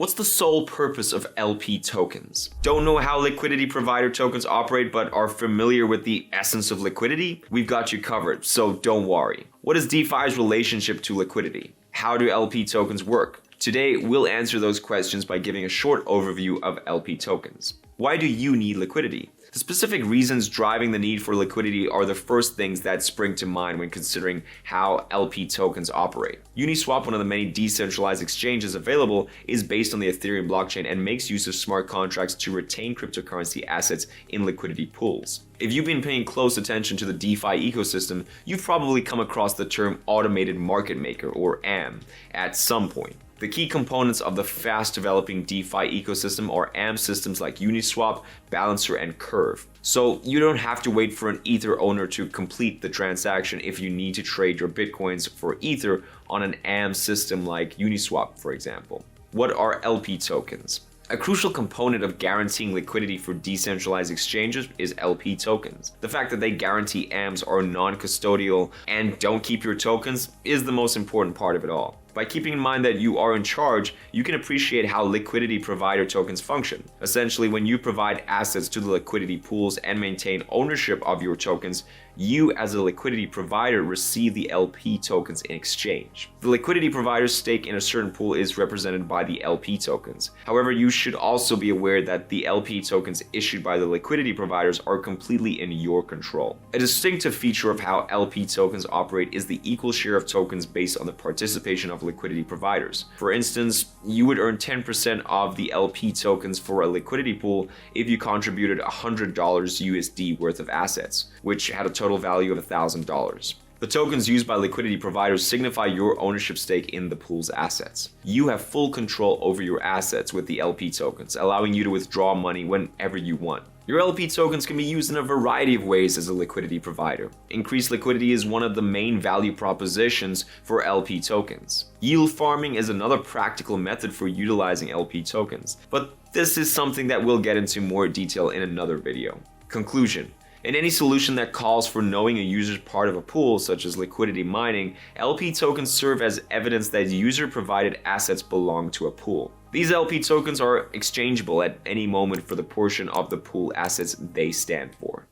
What's the sole purpose of LP tokens? Don't know how liquidity provider tokens operate but are familiar with the essence of liquidity? We've got you covered, so don't worry. What is DeFi's relationship to liquidity? How do LP tokens work? Today, we'll answer those questions by giving a short overview of LP tokens. Why do you need liquidity? The specific reasons driving the need for liquidity are the first things that spring to mind when considering how LP tokens operate. Uniswap, one of the many decentralized exchanges available, is based on the Ethereum blockchain and makes use of smart contracts to retain cryptocurrency assets in liquidity pools. If you've been paying close attention to the DeFi ecosystem, you've probably come across the term automated market maker, or AM, at some point. The key components of the fast-developing DeFi ecosystem are AM systems like Uniswap, Balancer, and Curve. So you don't have to wait for an Ether owner to complete the transaction if you need to trade your Bitcoins for Ether on an AM system like Uniswap, for example. What are LP tokens? A crucial component of guaranteeing liquidity for decentralized exchanges is LP tokens. The fact that they guarantee AMs are non-custodial and don't keep your tokens is the most important part of it all. By keeping in mind that you are in charge, you can appreciate how liquidity provider tokens function. Essentially, when you provide assets to the liquidity pools and maintain ownership of your tokens, you as a liquidity provider receive the LP tokens in exchange. The liquidity provider's stake in a certain pool is represented by the LP tokens. However, you should also be aware that the LP tokens issued by the liquidity providers are completely in your control. A distinctive feature of how LP tokens operate is the equal share of tokens based on the participation of liquidity providers. For instance, you would earn 10% of the LP tokens for a liquidity pool if you contributed $100 USD worth of assets, which had a total value of $1,000. The tokens used by liquidity providers signify your ownership stake in the pool's assets. You have full control over your assets with the LP tokens, allowing you to withdraw money whenever you want. Your LP tokens can be used in a variety of ways as a liquidity provider. Increased liquidity is one of the main value propositions for LP tokens. Yield farming is another practical method for utilizing LP tokens, but this is something that we'll get into more detail in another video. Conclusion. In any solution that calls for knowing a user's part of a pool, such as liquidity mining, LP tokens serve as evidence that user-provided assets belong to a pool. These LP tokens are exchangeable at any moment for the portion of the pool assets they stand for.